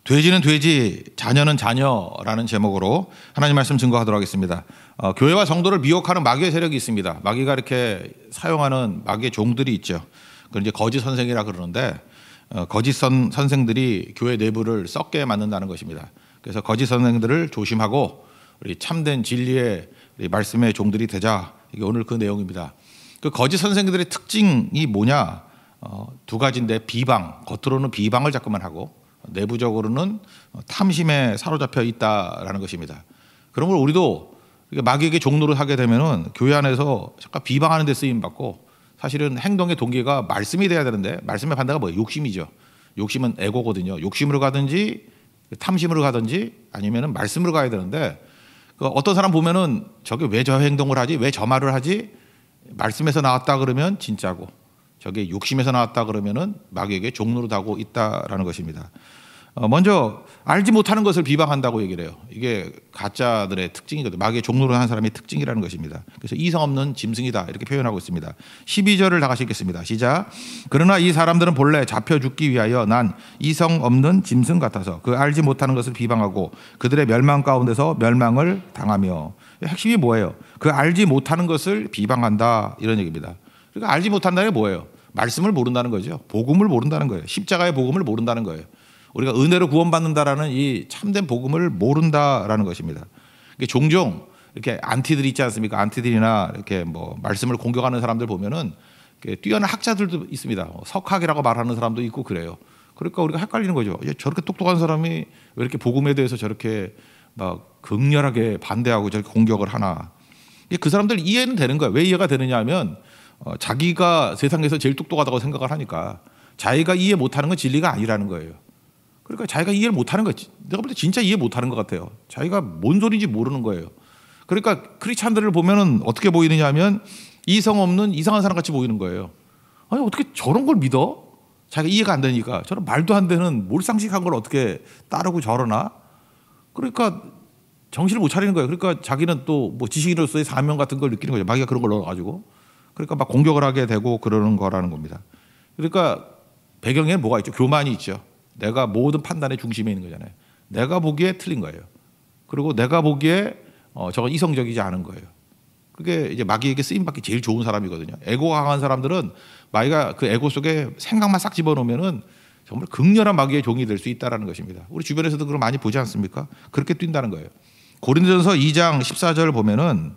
돼지는 돼지, 자녀는 자녀라는 제목으로 하나님 말씀 증거하도록 하겠습니다. 교회와 성도를 미혹하는 마귀의 세력이 있습니다. 마귀가 이렇게 사용하는 마귀의 종들이 있죠. 그걸 이제 거짓 선생이라 그러는데 거짓 선생들이 교회 내부를 썩게 만든다는 것입니다. 그래서 거짓 선생들을 조심하고 우리 참된 진리의 우리 말씀의 종들이 되자. 이게 오늘 그 내용입니다. 그 거짓 선생들의 특징이 뭐냐? 두 가지인데 비방, 겉으로는 비방을 자꾸만 하고 내부적으로는 탐심에 사로잡혀 있다라는 것입니다. 그런 걸 우리도 마귀에게 종노릇 하게 되면은 교회 안에서 잠깐 비방하는 데 쓰임 받고 사실은 행동의 동기가 말씀이 돼야 되는데 말씀의 반대가 뭐예요? 욕심이죠. 욕심은 에고거든요. 욕심으로 가든지 탐심으로 가든지 아니면은 말씀으로 가야 되는데 어떤 사람 보면은 저게 왜 저 행동을 하지? 왜 저 말을 하지? 말씀에서 나왔다 그러면 진짜고 저게 욕심에서 나왔다 그러면은 마귀에게 종노릇하고 있다라는 것입니다. 먼저 알지 못하는 것을 비방한다고 얘기를 해요. 이게 가짜들의 특징이거든요. 마귀의 종노릇하는 사람의 특징이라는 것입니다. 그래서 이성 없는 짐승이다 이렇게 표현하고 있습니다. 12절을 다 같이 읽겠습니다. 시작. 그러나 이 사람들은 본래 잡혀 죽기 위하여 난 이성 없는 짐승 같아서 그 알지 못하는 것을 비방하고 그들의 멸망 가운데서 멸망을 당하며. 핵심이 뭐예요? 그 알지 못하는 것을 비방한다 이런 얘기입니다. 그러니까 알지 못한다는 게 뭐예요? 말씀을 모른다는 거죠. 복음을 모른다는 거예요. 십자가의 복음을 모른다는 거예요. 우리가 은혜로 구원받는다라는 이 참된 복음을 모른다라는 것입니다. 종종 이렇게 안티들이 있지 않습니까? 안티들이나 이렇게 뭐 말씀을 공격하는 사람들 보면은 뛰어난 학자들도 있습니다. 석학이라고 말하는 사람도 있고 그래요. 그러니까 우리가 헷갈리는 거죠. 저렇게 똑똑한 사람이 왜 이렇게 복음에 대해서 저렇게 막 극렬하게 반대하고 저렇게 공격을 하나? 그 사람들 이해는 되는 거예요. 왜 이해가 되느냐 하면 자기가 세상에서 제일 똑똑하다고 생각을 하니까 자기가 이해 못하는 건 진리가 아니라는 거예요. 그러니까 자기가 이해를 못하는 거예요. 내가 볼 때 진짜 이해 못하는 것 같아요. 자기가 뭔 소리인지 모르는 거예요. 그러니까 크리스찬들을 보면은 어떻게 보이느냐 하면 이성 없는 이상한 사람 같이 보이는 거예요. 아니 어떻게 저런 걸 믿어? 자기가 이해가 안 되니까 저런 말도 안 되는 몰상식한 걸 어떻게 따르고 저러나? 그러니까 정신을 못 차리는 거예요. 그러니까 자기는 또 뭐 지식인으로서의 사명 같은 걸 느끼는 거죠. 마귀가 그런 걸 넣어가지고. 그러니까 막 공격을 하게 되고 그러는 거라는 겁니다. 그러니까 배경에는 뭐가 있죠? 교만이 있죠. 내가 모든 판단의 중심에 있는 거잖아요. 내가 보기에 틀린 거예요. 그리고 내가 보기에 저건 이성적이지 않은 거예요. 그게 이제 마귀에게 쓰임받기 제일 좋은 사람이거든요. 에고가 강한 사람들은 마귀가 그 에고 속에 생각만 싹 집어넣으면은 정말 극렬한 마귀의 종이 될 수 있다는 것입니다. 우리 주변에서도 그걸 많이 보지 않습니까? 그렇게 뛴다는 거예요. 고린도전서 2장 14절 보면은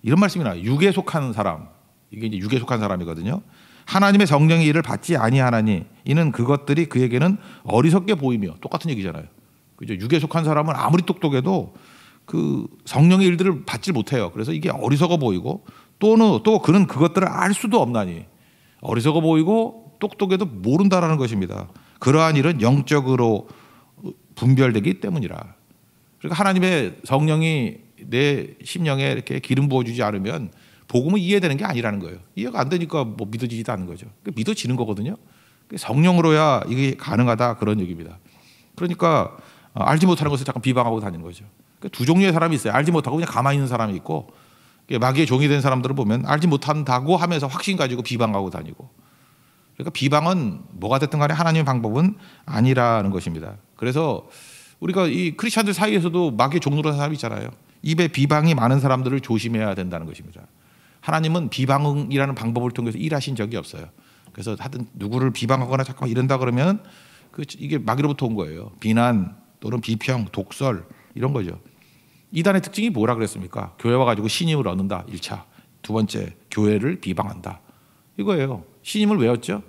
이런 말씀이 나와요. 육에 속한 사람. 이게 이제 육에 속한 사람이거든요. 하나님의 성령의 일을 받지 아니하나니 이는 그것들이 그에게는 어리석게 보이며 똑같은 얘기잖아요. 그죠? 육에 속한 사람은 아무리 똑똑해도 그 성령의 일들을 받지 못해요. 그래서 이게 어리석어 보이고 또 그는 그것들을 알 수도 없나니 어리석어 보이고 똑똑해도 모른다라는 것입니다. 그러한 일은 영적으로 분별되기 때문이라. 그러니까 하나님의 성령이 내 심령에 이렇게 기름 부어주지 않으면 복음은 이해되는 게 아니라는 거예요. 이해가 안 되니까 뭐 믿어지지도 않는 거죠. 믿어지는 거거든요. 성령으로야 이게 가능하다 그런 얘기입니다. 그러니까 알지 못하는 것을 잠깐 비방하고 다니는 거죠. 두 종류의 사람이 있어요. 알지 못하고 그냥 가만히 있는 사람이 있고 마귀의 종이 된 사람들을 보면 알지 못한다고 하면서 확신 가지고 비방하고 다니고. 그러니까 비방은 뭐가 됐든 간에 하나님의 방법은 아니라는 것입니다. 그래서 우리가 이 크리스찬들 사이에서도 마귀의 종로로 하는 사람이 있잖아요. 입에 비방이 많은 사람들을 조심해야 된다는 것입니다. 하나님은 비방이라는 방법을 통해서 일하신 적이 없어요. 그래서 하여튼 누구를 비방하거나 잠깐만 이런다 그러면 이게 마귀로부터 온 거예요. 비난 또는 비평, 독설 이런 거죠. 이단의 특징이 뭐라 그랬습니까? 교회 와가지고 신임을 얻는다. 1차. 두 번째, 교회를 비방한다. 이거예요. 신임을 왜 얻죠?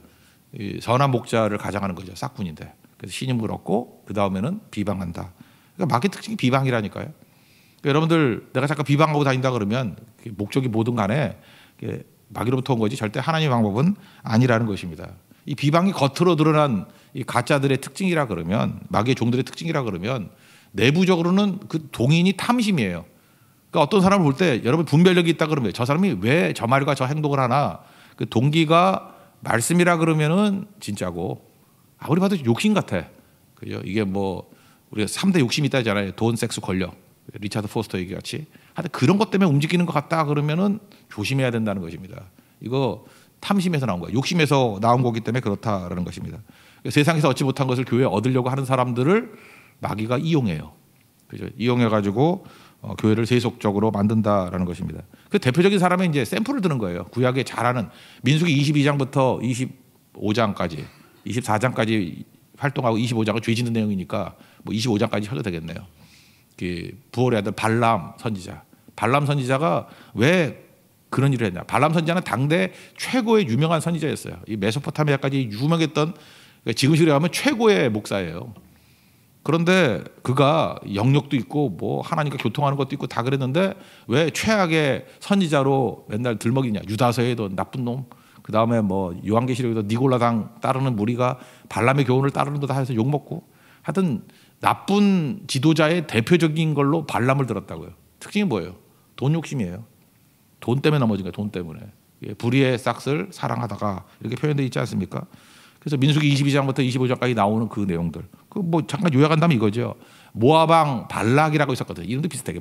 선한 목자를 가장하는 거죠. 싹군인데. 그래서 신임을 얻고 그 다음에는 비방한다. 그러니까 마귀의 특징이 비방이라니까요. 그러니까 여러분들 내가 잠깐 비방하고 다닌다 그러면 목적이 뭐든 간에 마귀로부터 온 거지 절대 하나님의 방법은 아니라는 것입니다. 이 비방이 겉으로 드러난 이 가짜들의 특징이라 그러면 마귀의 종들의 특징이라 그러면 내부적으로는 그 동인이 탐심이에요. 그러니까 어떤 사람을 볼 때 여러분 분별력이 있다 그러면 저 사람이 왜 저 말과 저 행동을 하나 그 동기가 말씀이라 그러면은 진짜고 아무리 봐도 욕심 같아. 그죠? 이게 뭐 우리가 3대 욕심이 있다 하잖아요. 돈, 섹스, 권력. 리차드 포스터 얘기 같이. 하여튼 그런 것 때문에 움직이는 것 같다 그러면은 조심해야 된다는 것입니다. 이거 탐심에서 나온 거예요. 욕심에서 나온 거기 때문에 그렇다라는 것입니다. 세상에서 얻지 못한 것을 교회에 얻으려고 하는 사람들을 마귀가 이용해요. 그죠? 이용해가지고 교회를 세속적으로 만든다라는 것입니다. 그 대표적인 사람이 이제 샘플을 드는 거예요. 구약에 잘하는 민수기 22장부터 25장까지, 24장까지 활동하고 25장은 죄 짓는 내용이니까 뭐 25장까지 해도 되겠네요. 그 부올의 아들 발람 선지자. 발람 선지자가 왜 그런 일을 했냐? 발람 선지자는 당대 최고의 유명한 선지자였어요. 이 메소포타미아까지 유명했던, 지금식으로 하면 최고의 목사예요. 그런데 그가 영역도 있고 뭐 하나님과 교통하는 것도 있고 다 그랬는데 왜 최악의 선지자로 맨날 들먹이냐? 유다서에도 나쁜 놈, 그 다음에 뭐 요한계시록에도 니골라당 따르는 무리가 발람의 교훈을 따르는 거다 해서 욕 먹고, 하여튼 나쁜 지도자의 대표적인 걸로 발람을 들었다고요. 특징이 뭐예요? 돈 욕심이에요. 돈 때문에 넘어진 거예요. 돈 때문에. 불의의 싹을 사랑하다가 이렇게 표현되어 있지 않습니까? 그래서 민수기 22장부터 25장까지 나오는 그 내용들, 그 뭐 잠깐 요약한다면 이거죠. 모압왕 발락이라고 있었거든요. 이름도 비슷하게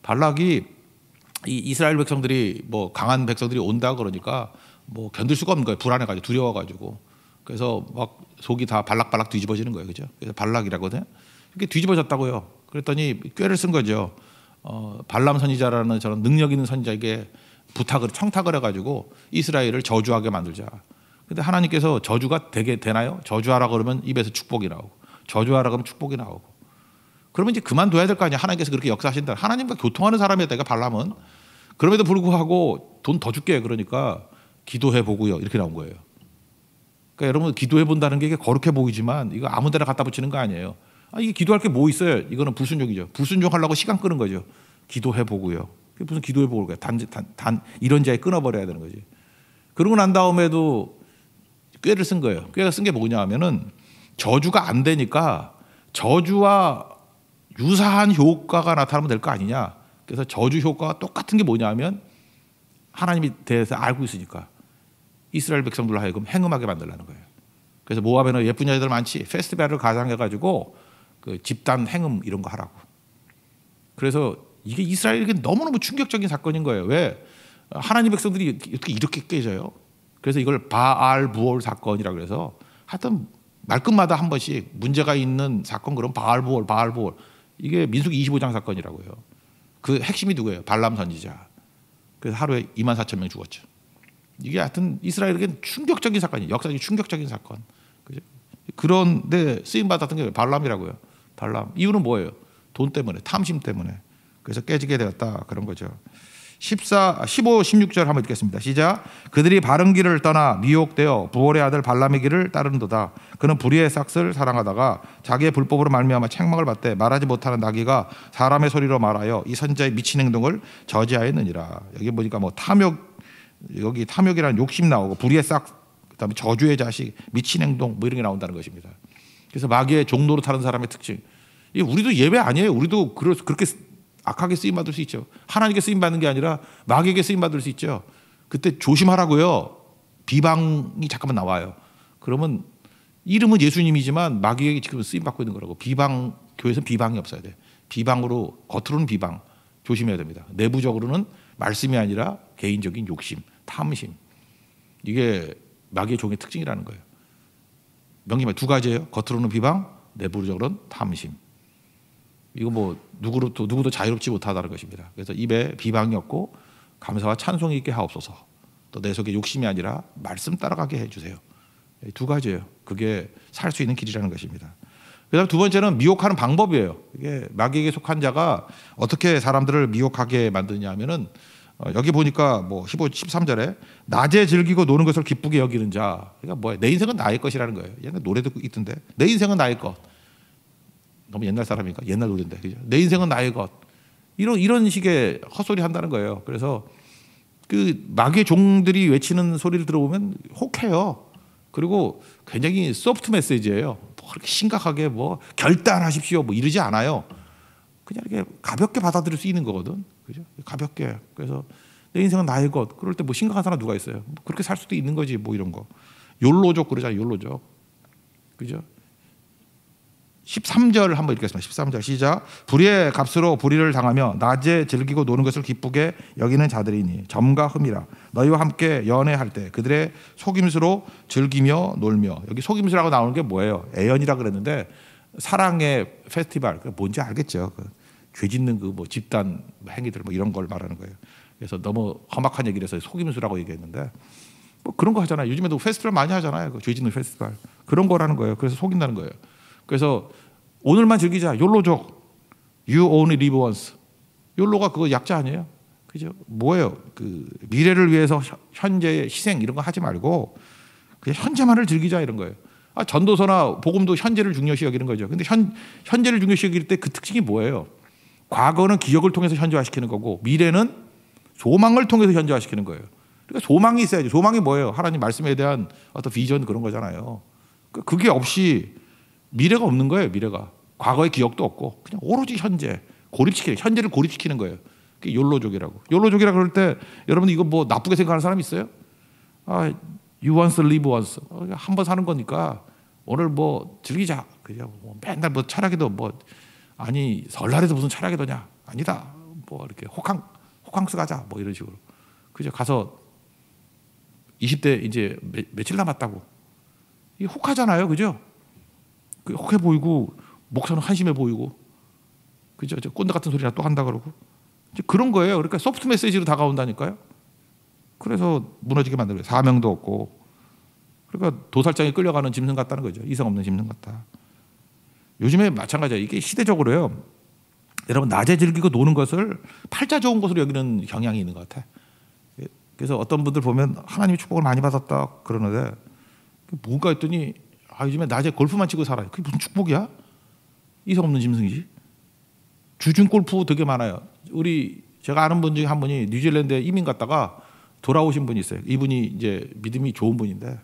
발락이 이 이스라엘 백성들이 뭐 강한 백성들이 온다 그러니까 뭐 견딜 수가 없는 거예요. 불안해가지고 두려워가지고. 그래서 막 속이 다 발락발락 뒤집어지는 거예요. 그죠? 그래서 발락이라거든요. 이렇게 뒤집어졌다고요. 그랬더니 꾀를 쓴 거죠. 발람 선지자라는 저런 능력 있는 선지자에게 청탁을 해가지고 이스라엘을 저주하게 만들자. 근데 하나님께서 저주가 되나요? 저주하라 그러면 입에서 축복이 나오고, 저주하라 그러면 축복이 나오고. 그러면 이제 그만둬야 될 거 아니야. 하나님께서 그렇게 역사하신다. 하나님과 교통하는 사람이었다니까 발람은. 그럼에도 불구하고 돈 더 줄게 그러니까 기도해 보고요. 이렇게 나온 거예요. 그러니까 여러분, 기도해 본다는 게 이게 거룩해 보이지만 이거 아무 데나 갖다 붙이는 거 아니에요. 이게 기도할 게 뭐 있어요? 이거는 불순종이죠. 불순종하려고 시간 끄는 거죠. 기도해 보고요. 그게 무슨 기도해 보고 그래. 단 이런 자에 끊어버려야 되는 거지. 그러고 난 다음에도 꾀를 쓴 거예요. 꾀가 쓴 게 뭐냐 하면은 저주가 안 되니까 저주와 유사한 효과가 나타나면 될 거 아니냐. 그래서 저주 효과가 똑같은 게 뭐냐 하면 하나님에 대해서 알고 있으니까 이스라엘 백성들로 하여금 행음하게 만들라는 거예요. 그래서 모압에는 예쁜 여자들 많지. 페스티벌을 가장해가지고 그 집단 행음 이런 거 하라고. 그래서 이게 이스라엘에게 너무너무 충격적인 사건인 거예요. 왜? 하나님 백성들이 어떻게 이렇게 깨져요? 그래서 이걸 바알 부올 사건이라고 그래서 하여튼 말끝마다 한 번씩 문제가 있는 사건, 그럼 바알 부올. 이게 민수기 25장 사건이라고요. 그 핵심이 누구예요? 발람 선지자. 그래서 하루에 24,000명 죽었죠. 이게 하여튼 이스라엘에게는 충격적인 사건이에요. 역사적인 충격적인 사건. 그죠? 그런데 쓰임 받았던 게 발람이라고요. 발람. 이유는 뭐예요? 돈 때문에, 탐심 때문에. 그래서 깨지게 되었다, 그런 거죠. 15, 16절 한번 읽겠습니다. 시작. 그들이 바른 길을 떠나 미혹되어 부올의 아들 발람의 길을 따르는도다. 그는 불의의 싹을 사랑하다가 자기의 불법으로 말미암아 책망을 받되 말하지 못하는 나귀가 사람의 소리로 말하여 이 선지자의 미친 행동을 저지하였느니라. 여기 보니까 뭐 여기 탐욕이라는 욕심 나오고, 불의의 싹, 그다음에 저주의 자식, 미친 행동 뭐 이런 게 나온다는 것입니다. 그래서 마귀의 종로로 타는 사람의 특징. 우리도 예외 아니에요. 우리도 그렇게 악하게 쓰임 받을 수 있죠. 하나님께 쓰임 받는 게 아니라 마귀에게 쓰임 받을 수 있죠. 그때 조심하라고요. 비방이 잠깐만 나와요. 그러면 이름은 예수님이지만 마귀에게 지금 쓰임 받고 있는 거라고. 교회에서는 비방이 없어야 돼. 비방으로, 겉으로는 비방 조심해야 됩니다. 내부적으로는 말씀이 아니라 개인적인 욕심, 탐심. 이게 마귀의 종의 특징이라는 거예요. 명심해, 두 가지예요. 겉으로는 비방, 내부적으로는 탐심. 이거 뭐 누구도 자유롭지 못하다는 것입니다. 그래서 입에 비방이 없고 감사와 찬송이 있게 하옵소서. 또 내 속에 욕심이 아니라 말씀 따라가게 해주세요. 두 가지예요. 그게 살 수 있는 길이라는 것입니다. 그다음 두 번째는 미혹하는 방법이에요. 이게 마귀에게 속한 자가 어떻게 사람들을 미혹하게 만드냐 하면은 여기 보니까 뭐 13절에 낮에 즐기고 노는 것을 기쁘게 여기는 자. 그러니까 뭐야? 내 인생은 나의 것이라는 거예요. 옛날 노래도 있던데. 내 인생은 나의 것. 너무 옛날 사람이니까 옛날 노래인데. 그죠? 내 인생은 나의 것. 이런 식의 헛소리 한다는 거예요. 그래서 그 마귀의 종들이 외치는 소리를 들어보면 혹해요. 그리고 굉장히 소프트 메시지예요. 뭐 그렇게 심각하게 뭐 결단하십시오 뭐 이러지 않아요. 그냥 이렇게 가볍게 받아들일 수 있는 거거든. 그죠? 가볍게. 그래서 내 인생은 나의 것. 그럴 때 뭐 심각한 사람 누가 있어요? 뭐 그렇게 살 수도 있는 거지 뭐 이런 거. 욜로족 그러잖아요. 욜로족. 그죠? 13절 한번 읽겠습니다. 13절 시작. 불의의 값으로 불의를 당하며 낮에 즐기고 노는 것을 기쁘게 여기는 자들이니 점과 흠이라. 너희와 함께 연애할 때 그들의 속임수로 즐기며 놀며. 여기 속임수라고 나오는 게 뭐예요? 애연이라 그랬는데 사랑의 페스티벌, 뭔지 알겠죠? 죄 짓는 그 뭐 집단 행위들 뭐 이런 걸 말하는 거예요. 그래서 너무 험악한 얘기를 해서 속임수라고 얘기했는데 뭐 그런 거 하잖아요. 요즘에도 페스티벌 많이 하잖아요. 죄 짓는 페스티벌 그런 거라는 거예요. 그래서 속인다는 거예요. 그래서 오늘만 즐기자. 욜로족. You only live once. 욜로가 그거 약자 아니에요? 그죠? 뭐예요? 그 미래를 위해서 현재의 희생 이런 거 하지 말고 그냥 현재만을 즐기자 이런 거예요. 전도서나 복음도 현재를 중요시 여기는 거죠. 근데 현재를 중요시 여길 때 그 특징이 뭐예요? 과거는 기억을 통해서 현재화시키는 거고 미래는 소망을 통해서 현재화시키는 거예요. 그러니까 소망이 있어야죠. 소망이 뭐예요? 하나님 말씀에 대한 어떤 비전 그런 거잖아요. 그게 없이 미래가 없는 거예요. 미래가. 과거의 기억도 없고 그냥 오로지 현재 고립시키는 현재를 고립시키는 거예요. 그게 욜로족이라고. 욜로족이라 그럴 때 여러분 이거 뭐 나쁘게 생각하는 사람 있어요? You once live once. 한 번 사는 거니까 오늘 뭐 즐기자. 그냥 뭐 맨날 뭐 철학에도 뭐 아니 설날에도 무슨 철학에도냐? 아니다. 뭐 이렇게 호캉스 가자. 뭐 이런 식으로. 그죠? 가서 20대 이제 며칠 남았다고. 이게 혹하잖아요. 그죠? 혹해 보이고 목사는 한심해 보이고. 그죠? 꼰대 같은 소리나 또 한다 그러고. 이제 그런 거예요. 그러니까 소프트 메시지로 다가온다니까요. 그래서 무너지게 만들어요. 사명도 없고. 그러니까 도살장에 끌려가는 짐승 같다는 거죠. 이성 없는 짐승 같다. 요즘에 마찬가지예요. 이게 시대적으로요. 여러분 낮에 즐기고 노는 것을 팔자 좋은 것으로 여기는 경향이 있는 것 같아. 그래서 어떤 분들 보면 하나님의 축복을 많이 받았다 그러는데 뭔가 했더니 요즘에 낮에 골프만 치고 살아요. 그게 무슨 축복이야? 이성 없는 짐승이지. 주중 골프 되게 많아요. 제가 아는 분 중에 한 분이 뉴질랜드에 이민 갔다가 돌아오신 분이 있어요. 이분이 이제 믿음이 좋은 분인데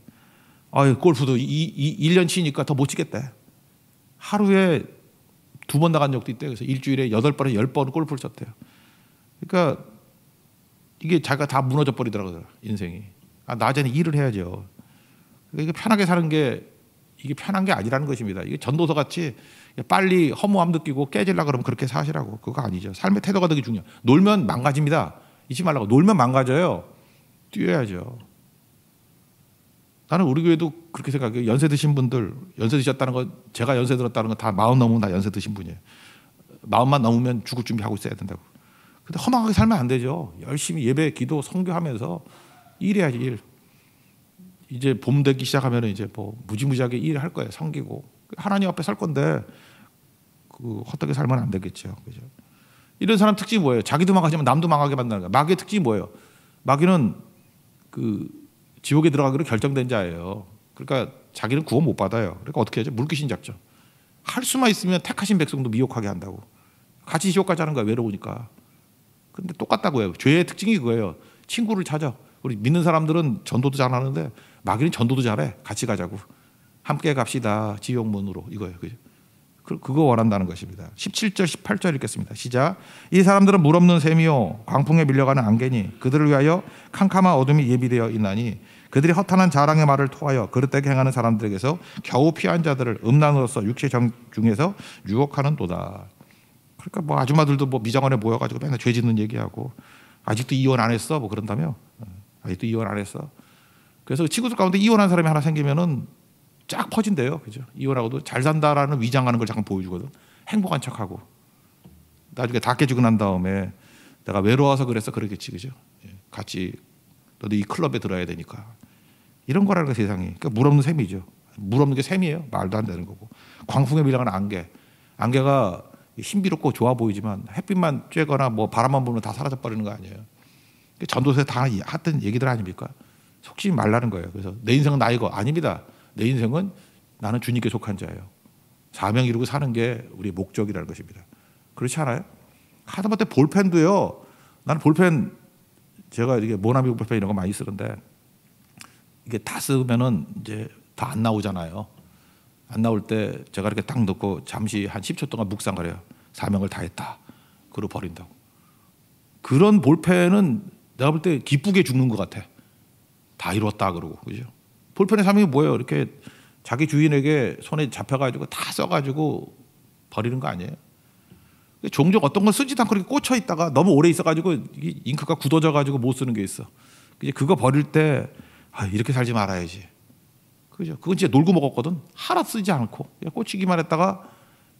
골프도 1년 치니까 더 못 치겠대. 하루에 2번 나간 적도 있대요. 그래서 일주일에 8번에서 10번 골프를 쳤대요. 그러니까 이게 자기가 다 무너져 버리더라고요. 인생이. 낮에는 일을 해야죠. 그러니까 이게 편하게 사는 게 이게 편한 게 아니라는 것입니다. 이게 전도서 같이 빨리 허무함 느끼고 깨질라 그러면 그렇게 사시라고. 그거 아니죠. 삶의 태도가 되게 중요해요. 놀면 망가집니다. 잊지 말라고. 놀면 망가져요. 뛰어야죠. 나는 우리 교회도 그렇게 생각해요. 연세 드신 분들, 연세 드셨다는 건 제가 연세 들었다는 건 다 40 넘으면 다 연세 드신 분이에요. 40만 넘으면 죽을 준비하고 있어야 된다고. 근데 허망하게 살면 안 되죠. 열심히 예배, 기도, 선교하면서 일해야지 일. 이제 봄 되기 시작하면 이제 뭐 무지무지하게 일할 거예요. 섬기고 하나님 앞에 살 건데 그 헛되게 살면 안 되겠죠. 그죠? 이런 사람 특징이 뭐예요? 자기도 망하지만 남도 망하게 만드는 거예요. 마귀의 특징이 뭐예요? 마귀는 그 지옥에 들어가기로 결정된 자예요. 그러니까 자기는 구원 못 받아요. 그러니까 어떻게 하죠? 물귀신 잡죠. 할 수만 있으면 택하신 백성도 미혹하게 한다고. 같이 지옥 가자는 거야. 외로우니까. 근데 똑같다고요. 죄의 특징이 그거예요. 친구를 찾아. 우리 믿는 사람들은 전도도 잘하는데 마귀는 전도도 잘해. 같이 가자고. 함께 갑시다. 지옥 문으로. 이거예요. 그죠? 그거 원한다는 것입니다. 17절 18절 읽겠습니다. 시작. 이 사람들은 물 없는 샘이요 광풍에 밀려가는 안개니 그들을 위하여 캄캄한 어둠이 예비되어 있나니 그들이 허탄한 자랑의 말을 토하여 그릇되게 행하는 사람들에게서 겨우 피한 자들을 음란으로서 육체 정 중에서 유혹하는 도다. 그러니까 뭐 아줌마들도 뭐 미장원에 모여가지고 맨날 죄 짓는 얘기하고 아직도 이혼 안 했어 뭐 그런다며. 아직도 이혼 안 했어. 그래서 친구들 가운데 이혼한 사람이 하나 생기면은 쫙 퍼진대요. 그죠? 이혼하고도 잘 산다라는 위장하는 걸 잠깐 보여주거든. 행복한 척하고. 나중에 다 깨지고 난 다음에 내가 외로워서 그래서 그러겠지. 그죠? 같이 너도 이 클럽에 들어야 되니까. 이런 거라는 거 세상이. 그러니까 물 없는 샘이죠. 물 없는 게 샘이에요. 말도 안 되는 거고. 광풍에 밀려가는 안개. 안개가 신비롭고 좋아 보이지만 햇빛만 쬐거나 뭐 바람만 불면 다 사라져 버리는 거 아니에요. 전도서에 다 했던 얘기들 아닙니까? 속지 말라는 거예요. 그래서 내 인생은 나 이거 아닙니다. 내 인생은 나는 주님께 속한 자예요. 사명 이루고 사는 게 우리의 목적이라는 것입니다. 그렇지 않아요? 하다못해 볼펜도요. 나는 볼펜 제가 이게 모나미 볼펜 이런 거 많이 쓰는데 이게 다 쓰면은 이제 다 안 나오잖아요. 안 나올 때 제가 이렇게 딱 넣고 잠시 한 10초 동안 묵상을 해요. 사명을 다했다. 그러고 버린다고. 그런 볼펜은 내가 볼 때 기쁘게 죽는 것 같아. 다 이뤘다 그러고 그죠? 볼펜의 사명이 뭐예요? 이렇게 자기 주인에게 손에 잡혀가지고 다 써가지고 버리는 거 아니에요? 종종 어떤 걸 쓰지도 않고 이렇게 꽂혀 있다가 너무 오래 있어가지고 잉크가 굳어져가지고 못 쓰는 게 있어. 그거 버릴 때 이렇게 살지 말아야지. 그죠? 그건 진짜 놀고 먹었거든. 하나 쓰지 않고 그냥 꽂히기만 했다가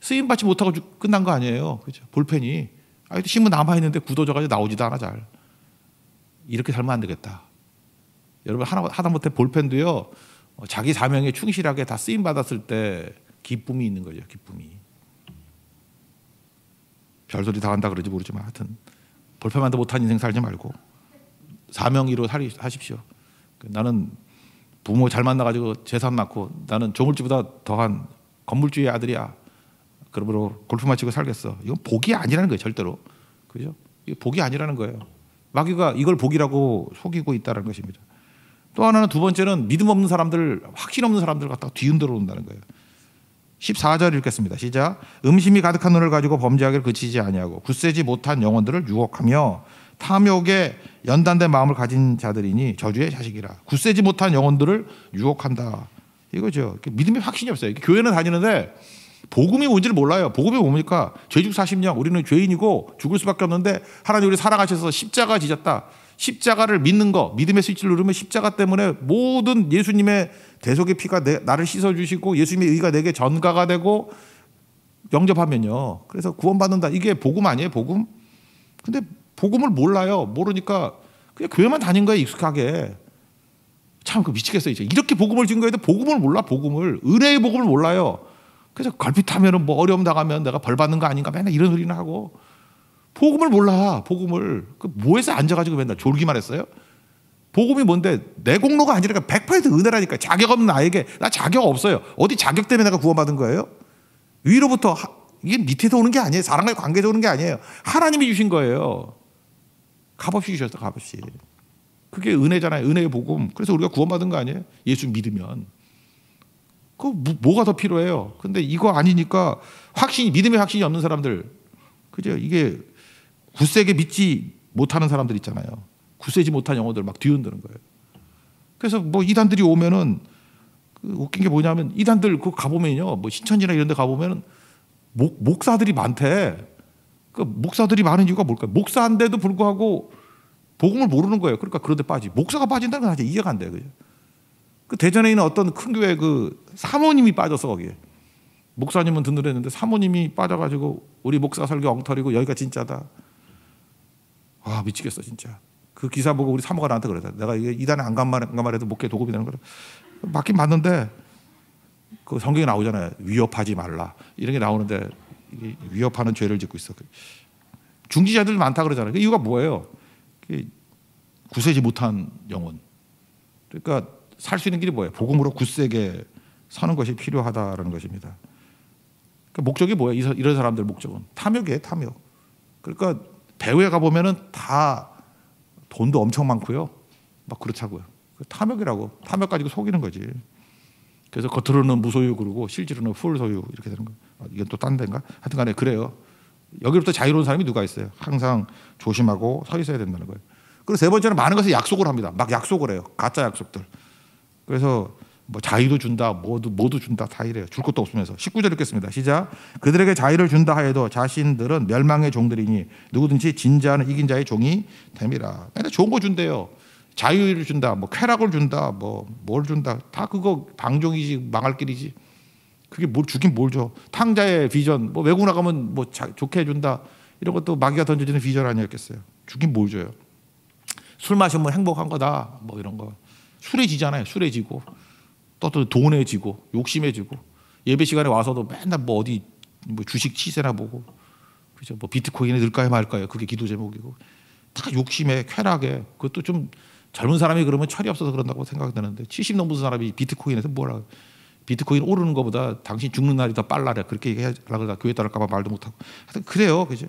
쓰임 받지 못하고 끝난 거 아니에요. 그죠? 볼펜이 신문 남아 있는데 굳어져가지고 나오지도 않아 잘. 이렇게 살면 안 되겠다. 여러분 하다못해 볼펜도요. 자기 사명에 충실하게 다 쓰임 받았을 때 기쁨이 있는 거죠. 기쁨이. 별소리 다 한다 그러지 모르지만 하여튼 볼펜만도 못한 인생 살지 말고 사명이로 하십시오. 나는 부모 잘 만나가지고 재산 낳고 나는 조물주보다 더한 건물주의 아들이야. 그러므로 골프 마치고 살겠어. 이건 복이 아니라는 거예요. 절대로. 그죠? 이게 복이 아니라는 거예요. 마귀가 이걸 복이라고 속이고 있다는 것입니다. 또 하나는 두 번째는 믿음 없는 사람들, 확신 없는 사람들 갖다가 뒤흔들어 놓는다는 거예요. 14절 읽겠습니다. 시작. 음심이 가득한 눈을 가지고 범죄하기를 그치지 아니하고 굳세지 못한 영혼들을 유혹하며 탐욕에 연단된 마음을 가진 자들이니 저주의 자식이라. 굳세지 못한 영혼들을 유혹한다. 이거죠. 믿음의 확신이 없어요. 교회는 다니는데 복음이 뭔지를 몰라요. 복음이 뭡니까? 죄죽 40년 우리는 죄인이고 죽을 수밖에 없는데 하나님 우리 사랑하셔서 십자가 지셨다. 십자가를 믿는 거, 믿음의 스위치를 누르면 십자가 때문에 모든 예수님의 대속의 피가 나를 씻어주시고 예수님의 의가 내게 전가가 되고 영접하면요. 그래서 구원받는다. 이게 복음 아니에요? 복음? 근데 복음을 몰라요. 모르니까 그냥 교회만 다닌 거예요. 익숙하게. 참 미치겠어요. 이제 이렇게 복음을 준 거에도 복음을 몰라. 복음을. 은혜의 복음을 몰라요. 그래서 걸핏하면은 뭐 어려움 당하면 내가 벌 받는 거 아닌가 맨날 이런 소리는 하고 복음을 몰라. 복음을 뭐해서 앉아가지고 맨날 졸기만 했어요. 복음이 뭔데 내 공로가 아니라 100% 은혜라니까. 자격 없는 나에게 나 자격 없어요. 어디 자격 때문에 내가 구원받은 거예요? 위로부터 이게 밑에서 오는 게 아니에요. 사랑과의 관계에서 오는 게 아니에요. 하나님이 주신 거예요. 값없이 주셨어. 값없이. 그게 은혜잖아요. 은혜의 복음. 그래서 우리가 구원받은 거 아니에요? 예수 믿으면. 뭐가 더 필요해요? 근데 이거 아니니까 믿음의 확신이 없는 사람들, 그죠? 이게 굳세게 믿지 못하는 사람들 있잖아요. 굳세지 못한 영혼들 막 뒤흔드는 거예요. 그래서 뭐 이단들이 오면은 웃긴 게 뭐냐면 이단들 그 가보면요, 뭐 신천지나 이런 데 가보면은 목사들이 많대. 그 목사들이 많은 이유가 뭘까요? 목사인데도 불구하고 복음을 모르는 거예요. 그러니까 그런 데 빠지. 목사가 빠진다는 건 사실 이해가 안 돼요. 그죠? 그 대전에 있는 어떤 큰 교회 그 사모님이 빠져서 거기에 목사님은 든든했는데 사모님이 빠져가지고 우리 목사 설교 엉터리고 여기가 진짜다. 와 미치겠어 진짜. 그 기사 보고 우리 사모가 나한테 그러다. 내가 이단에 안 간 말해도 목회 도움이 되는 거라. 맞긴 맞는데 그 성경에 나오잖아요. 위협하지 말라 이런 게 나오는데 이게 위협하는 죄를 짓고 있어. 중지자들 많다 그러잖아요. 그 이유가 뭐예요? 굳세지 못한 영혼. 그러니까 살 수 있는 길이 뭐예요? 복음으로 굳세게 사는 것이 필요하다라는 것입니다. 그러니까 목적이 뭐예요? 이런 사람들 목적은 탐욕이에요. 탐욕. 그러니까 배우에 가보면은 다 돈도 엄청 많고요. 막 그렇다고요. 탐욕이라고. 탐욕 가지고 속이는 거지. 그래서 겉으로는 무소유 그러고 실제로는 풀소유 이렇게 되는 거예요. 이건 또 딴 데인가? 하여튼 간에 그래요. 여기로부터 자유로운 사람이 누가 있어요? 항상 조심하고 서 있어야 된다는 거예요. 그리고 세 번째는 많은 것을 약속을 합니다. 막 약속을 해요. 가짜 약속들. 그래서 뭐 자유도 준다, 뭐도 준다 다 이래요. 줄 것도 없으면서. 19절 읽겠습니다. 시작. 그들에게 자유를 준다 하여도 자신들은 멸망의 종들이니 누구든지 진자는 이긴 자의 종이 됨이라. 맨날 좋은 거 준대요. 자유를 준다, 뭐 쾌락을 준다, 뭐 뭘 준다. 다 그거 방종이지 망할 길이지. 그게 뭘 주긴 뭘 줘. 탕자의 비전, 뭐 외국 나가면 뭐 좋게 해준다. 이런 것도 마귀가 던져주는 비전 아니었겠어요. 주긴 뭘 줘요. 술 마시면 행복한 거다. 뭐 이런 거. 술에 지잖아요. 술에 지고 또 돈에 지고 욕심에 지고 예배 시간에 와서도 맨날 뭐 어디 뭐 주식 시세나 보고 그죠? 뭐 비트코인이 늘까요 말까요? 그게 기도 제목이고 다 욕심에 쾌락에. 그것도 좀 젊은 사람이 그러면 철이 없어서 그런다고 생각되는데 70 넘은 사람이 비트코인에서 뭐라 비트코인 오르는 것보다 당신 죽는 날이 더 빨라래. 그렇게 얘기하려고 교회 따를까 봐 말도 못하고 하여튼 그래요. 그죠?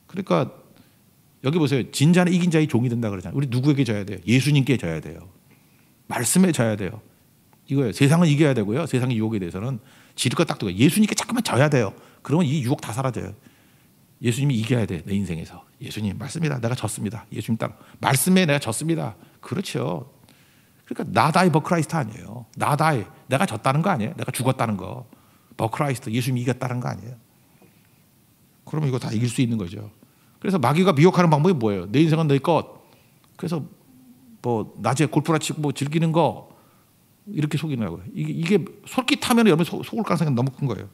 그러니까 여기 보세요. 진자는 이긴 자의 종이 된다 그러잖아요. 우리 누구에게 져야 돼요? 예수님께 져야 돼요. 말씀에 져야 돼요. 이거예요. 세상은 이겨야 되고요. 세상의 유혹에 대해서는 지를 거 딱 두고 예수님께 자꾸만 져야 돼요. 그러면 이 유혹 다 사라져요. 예수님이 이겨야 돼. 내 인생에서. 예수님 말씀이다. 내가 졌습니다. 예수님 따라 말씀에 내가 졌습니다. 그렇죠. 그러니까 나다이 버크라이스트 아니에요. 나다이 내가 졌다는 거 아니에요. 내가 죽었다는 거. 버크라이스트 예수님이 이겼다는 거 아니에요. 그러면 이거 다 이길 수 있는 거죠. 그래서 마귀가 미혹하는 방법이 뭐예요? 내 인생은 내 것. 그래서 뭐 낮에 골프나 치고 뭐 즐기는 거 이렇게 속이는 거예요. 이게 솔깃하면 여러분 속을 가능성이 너무 큰 거예요.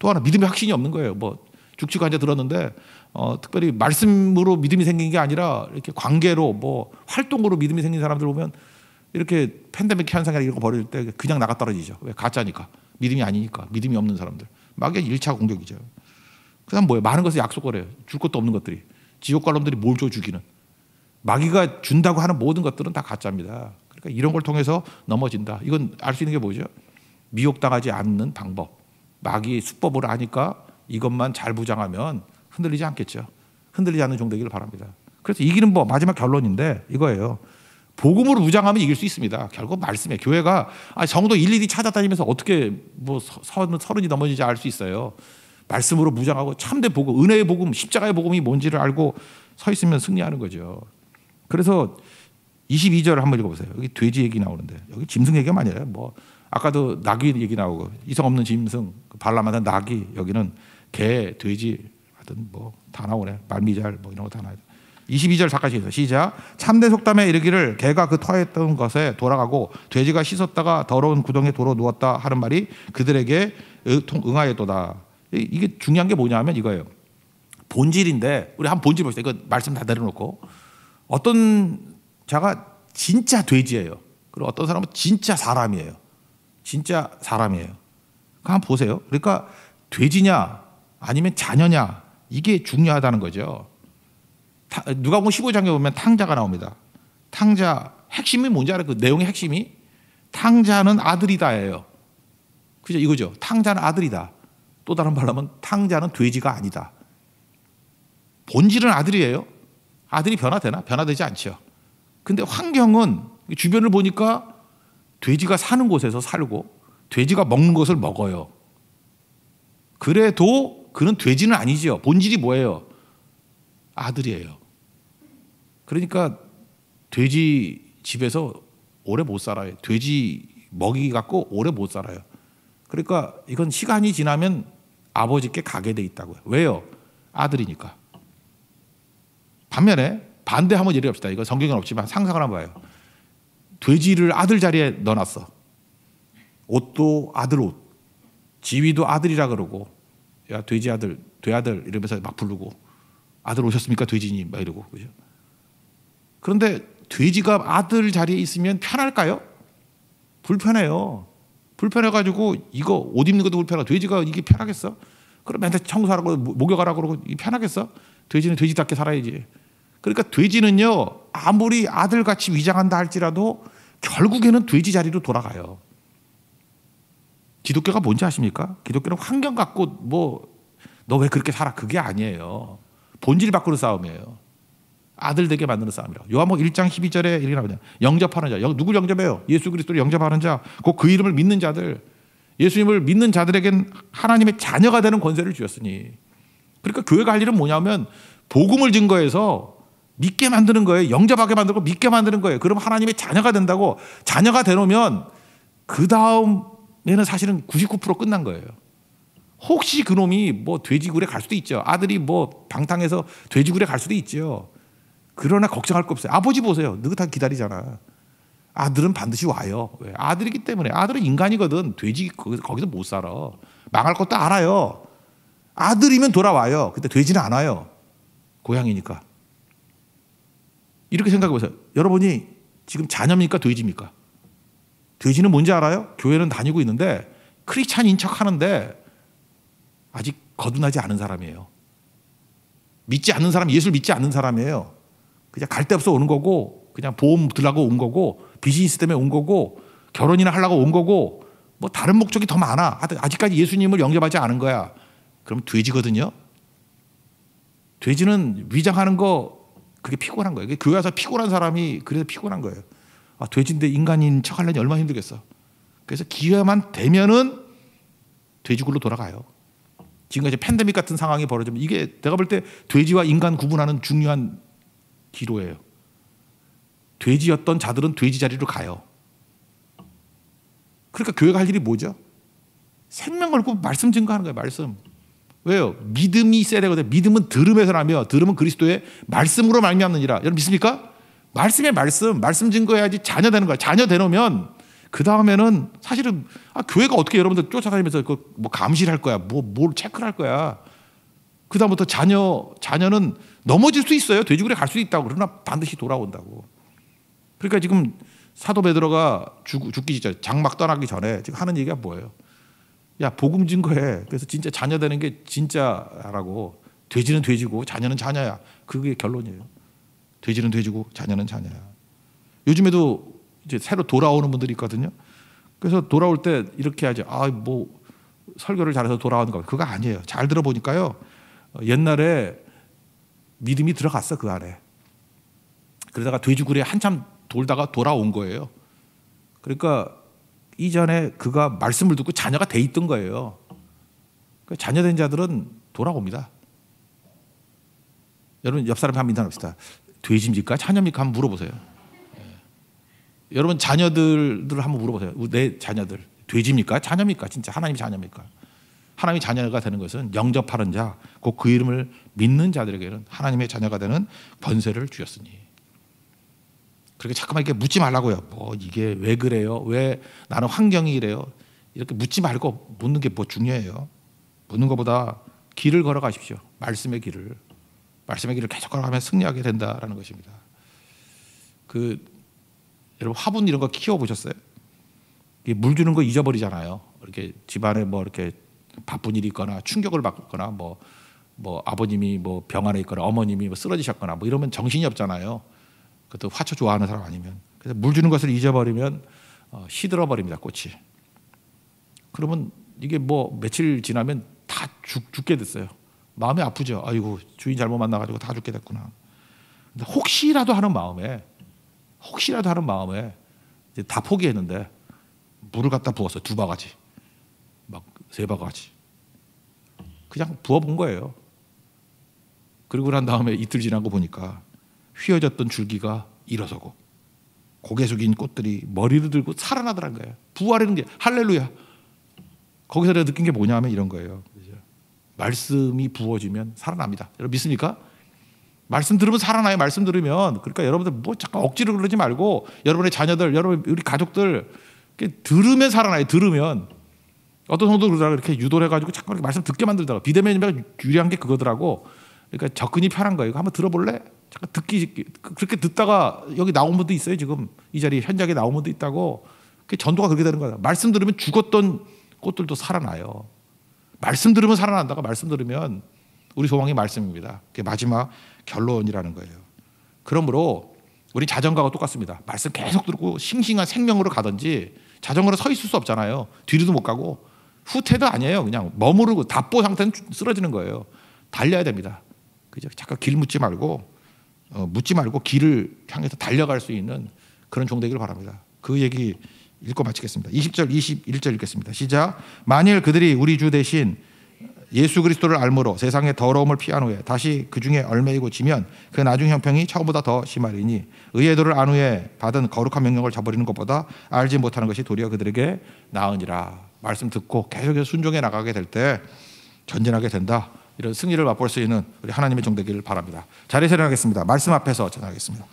또 하나 믿음의 확신이 없는 거예요. 뭐 죽치고 앉아 들었는데 특별히 말씀으로 믿음이 생긴 게 아니라 이렇게 관계로 뭐 활동으로 믿음이 생긴 사람들 보면 이렇게 팬데믹 현상이나 이런 거 벌어질 때 그냥 나가 떨어지죠. 왜? 가짜니까. 믿음이 아니니까. 믿음이 없는 사람들. 마귀의 1차 공격이죠. 그 다음 뭐예요? 많은 것을 약속을 해요. 줄 것도 없는 것들이. 지옥과 놈들이 뭘 줘 주기는. 마귀가 준다고 하는 모든 것들은 다 가짜입니다. 그러니까 이런 걸 통해서 넘어진다. 이건 알 수 있는 게 뭐죠? 미혹당하지 않는 방법. 마귀의 수법을 아니까 이것만 잘 부장하면 흔들리지 않겠죠. 흔들리지 않는 종되기를 바랍니다. 그래서 이기는 법, 마지막 결론인데 이거예요. 복음으로 무장하면 이길 수 있습니다. 결국 말씀이에요. 교회가 성도 일일이 찾아다니면서 어떻게 뭐 서른이 넘어지지 알 수 있어요. 말씀으로 무장하고 참된 복음, 은혜의 복음, 십자가의 복음이 뭔지를 알고 서 있으면 승리하는 거죠. 그래서 22절을 한번 읽어보세요. 여기 돼지 얘기 나오는데 여기 짐승 얘기가 아니에요. 뭐 아까도 나귀 얘기 나오고 이성 없는 짐승, 발람하던 나귀, 여기는 개, 돼지 하든 뭐 다 나오네. 말미잘 뭐 이런 거 다 나와요. 22절 잠깐씩 시작. 참된 속담에 이르기를 개가 그 토했던 것에 돌아가고 돼지가 씻었다가 더러운 구덩이에 도로 누웠다 하는 말이 그들에게 응하였도다. 이게 중요한 게 뭐냐면 이거예요. 본질인데 우리 한번 본질 봅시다. 이거 말씀 다 내려놓고 어떤 자가 진짜 돼지예요. 그리고 어떤 사람은 진짜 사람이에요. 진짜 사람이에요. 한번 보세요. 그러니까 돼지냐 아니면 자녀냐 이게 중요하다는 거죠. 누가복음 15장에 보면 탕자가 나옵니다. 탕자 핵심이 뭔지 알아요? 그 내용의 핵심이 탕자는 아들이다예요. 그죠? 이거죠. 탕자는 아들이다. 또 다른 말로 하면 탕자는 돼지가 아니다. 본질은 아들이에요. 아들이 변화되나? 변화되지 않죠. 근데 환경은 주변을 보니까 돼지가 사는 곳에서 살고 돼지가 먹는 것을 먹어요. 그래도 그는 돼지는 아니죠. 본질이 뭐예요? 아들이에요. 그러니까 돼지 집에서 오래 못 살아요. 돼지 먹이 갖고 오래 못 살아요. 그러니까 이건 시간이 지나면 아버지께 가게 돼 있다고요. 왜요? 아들이니까. 반면에 반대 한번 예를 봅시다. 이거 성경은 없지만 상상을 한번 봐요. 돼지를 아들 자리에 넣어놨어. 옷도 아들 옷, 지위도 아들이라 그러고, 야 돼지 아들, 돼아들 이러면서 막 부르고, 아들 오셨습니까 돼지님 막 이러고, 그죠? 그런데 돼지가 아들 자리에 있으면 편할까요? 불편해요. 불편해가지고 이거 옷 입는 것도 불편하고 돼지가 이게 편하겠어? 그럼 맨날 청소하라고 목욕하라고 그러고 이게 편하겠어? 돼지는 돼지답게 살아야지. 그러니까 돼지는요 아무리 아들같이 위장한다 할지라도 결국에는 돼지 자리로 돌아가요. 기독교가 뭔지 아십니까? 기독교는 환경 갖고 뭐 너 왜 그렇게 살아 그게 아니에요. 본질 바꾸는 싸움이에요. 아들 되게 만드는 싸움이라고. 요한복음 1장 12절에 이렇게 나오냐. 영접하는 자. 누굴 영접해요? 예수 그리스도를 영접하는 자. 곧 그 이름을 믿는 자들. 예수님을 믿는 자들에겐 하나님의 자녀가 되는 권세를 주셨으니. 그러니까 교회가 할 일은 뭐냐면 복음을 증거해서 믿게 만드는 거예요. 영접하게 만들고 믿게 만드는 거예요. 그럼 하나님의 자녀가 된다고. 자녀가 되놓으면 그 다음에는 사실은 99% 끝난 거예요. 혹시 그놈이 뭐 돼지굴에 갈 수도 있죠. 아들이 뭐 방탕해서 돼지굴에 갈 수도 있죠. 그러나 걱정할 거 없어요. 아버지 보세요. 느긋하게 기다리잖아. 아들은 반드시 와요. 왜? 아들이기 때문에. 아들은 인간이거든. 돼지 거기서 못 살아. 망할 것도 알아요. 아들이면 돌아와요. 근데 돼지는 안 와요. 고양이니까. 이렇게 생각해 보세요. 여러분이 지금 자녀입니까? 돼지입니까? 돼지는 뭔지 알아요? 교회는 다니고 있는데 크리스찬인 척 하는데 아직 거듭나지 않은 사람이에요. 믿지 않는 사람, 예수를 믿지 않는 사람이에요. 그냥 갈 데 없어 오는 거고, 그냥 보험 들라고 온 거고, 비즈니스 때문에 온 거고, 결혼이나 하려고 온 거고, 뭐 다른 목적이 더 많아. 아직까지 예수님을 영접하지 않은 거야. 그럼 돼지거든요. 돼지는 위장하는 거 그게 피곤한 거예요. 교회 와서 피곤한 사람이 그래서 피곤한 거예요. 아, 돼지인데 인간인 척 하려니 얼마나 힘들겠어. 그래서 기회만 되면은 돼지굴로 돌아가요. 지금까지 팬데믹 같은 상황이 벌어지면 이게 내가 볼 때 돼지와 인간 구분하는 중요한 기로예요. 돼지였던 자들은 돼지 자리로 가요. 그러니까 교회가 할 일이 뭐죠? 생명 걸고 말씀 증거하는 거예요. 말씀. 왜요? 믿음이 있어야 되거든요. 믿음은 들음에서 나며 들음은 그리스도의 말씀으로 말미암느니라. 여러분 믿습니까? 말씀의 말씀 증거해야지 자녀 되는 거예요. 자녀 되놓으면 그 다음에는 사실은 교회가 어떻게 여러분들 쫓아다니면서 뭐 감시를 할 거야, 뭘 체크를 할 거야. 그 다음부터 자녀는 넘어질 수 있어요. 돼지굴에 갈 수 있다고. 그러나 반드시 돌아온다고. 그러니까 지금 사도 베드로가 죽기 전에 장막 떠나기 전에 지금 하는 얘기가 뭐예요? 야, 복음 증거해. 그래서 진짜 자녀 되는 게 진짜라고. 돼지는 돼지고 자녀는 자녀야. 그게 결론이에요. 돼지는 돼지고 자녀는 자녀야. 요즘에도 이제 새로 돌아오는 분들이 있거든요. 그래서 돌아올 때 이렇게 하죠. 뭐 설교를 잘해서 돌아오는 거. 그거 아니에요. 잘 들어보니까요. 옛날에 믿음이 들어갔어, 그 안에. 그러다가 돼지굴에 한참 돌다가 돌아온 거예요. 그러니까 이전에 그가 말씀을 듣고 자녀가 돼 있던 거예요. 그러니까 자녀 된 자들은 돌아옵니다. 여러분 옆 사람한테 한번 인사합시다. 돼지입니까? 자녀입니까? 한번 물어보세요. 여러분 자녀들 한번 물어보세요. 내 자녀들 돼지입니까? 자녀입니까? 진짜 하나님 자녀입니까? 하나님의 자녀가 되는 것은 영접하는 자, 곧 그 이름을 믿는 자들에게는 하나님의 자녀가 되는 권세를 주셨으니. 그렇게 자꾸만 이렇게 묻지 말라고요. 뭐 이게 왜 그래요? 왜 나는 환경이 이래요? 이렇게 묻지 말고 묻는 게 뭐 중요해요? 묻는 것보다 길을 걸어가십시오. 말씀의 길을 계속 걸어가면 승리하게 된다라는 것입니다. 여러분 화분 이런 거 키워 보셨어요? 물 주는 거 잊어버리잖아요. 이렇게 집안에 뭐 이렇게 바쁜 일이 있거나 충격을 받거나 뭐 아버님이 뭐 병 안에 있거나 어머님이 뭐 쓰러지셨거나 뭐 이러면 정신이 없잖아요. 그것도 화초 좋아하는 사람 아니면. 그래서 물 주는 것을 잊어버리면 시들어 버립니다, 꽃이. 그러면 이게 뭐 며칠 지나면 다 죽게 됐어요. 마음이 아프죠. 아이고 주인 잘못 만나가지고 다 죽게 됐구나. 근데 혹시라도 하는 마음에 이제 다 포기했는데 물을 갖다 부었어. 2바가지, 막 3바가지. 그냥 부어본 거예요. 그리고 난 다음에 이틀 지나고 보니까 휘어졌던 줄기가 일어서고 고개 숙인 꽃들이 머리를 들고 살아나더란 거예요. 부활하는 게 할렐루야. 거기서 내가 느낀 게 뭐냐면 이런 거예요. 말씀이 부어지면 살아납니다. 여러분 믿습니까? 말씀 들으면 살아나요. 말씀 들으면. 그러니까 여러분들 뭐 잠깐 억지로 그러지 말고 여러분의 자녀들, 여러분 우리 가족들 들으면 살아나요. 들으면. 어떤 성도들 그러다가 이렇게 유도를 해가지고 자꾸 이렇게 말씀 듣게 만들다가 비대면이 유리한 게 그거더라고. 그러니까 접근이 편한 거예요. 이거 한번 들어볼래? 잠깐 그렇게 듣다가 여기 나온 분도 있어요. 지금 이 자리 현장에 나온 분도 있다고. 전도가 그렇게 되는 거예요. 말씀 들으면 죽었던 꽃들도 살아나요. 말씀 들으면 살아난다가 말씀 들으면 우리 소망이 말씀입니다. 그게 마지막 결론이라는 거예요. 그러므로 우리 자전거가 똑같습니다. 말씀 계속 듣고 싱싱한 생명으로 가든지 자전거로 서 있을 수 없잖아요. 뒤로도 못 가고 후퇴도 아니에요. 그냥 머무르고 답보 상태는 쓰러지는 거예요. 달려야 됩니다. 그죠? 잠깐 길 묻지 말고 길을 향해서 달려갈 수 있는 그런 종 되기를 바랍니다. 그 얘기 읽고 마치겠습니다. 20절 21절 읽겠습니다. 시작. 만일 그들이 우리 주 대신 예수 그리스도를 알므로 세상의 더러움을 피한 후에 다시 그 중에 얽매이고 지면 그 나중 형평이 처음보다 더 심하리니 의의 도를 안 후에 받은 거룩한 명령을 저버리는 것보다 알지 못하는 것이 도리어 그들에게 나으니라. 말씀 듣고 계속해서 순종해 나가게 될 때 전진하게 된다. 이런 승리를 맛볼 수 있는 우리 하나님의 종 되기를 바랍니다. 자리에 일어나겠습니다. 말씀 앞에서 전하겠습니다.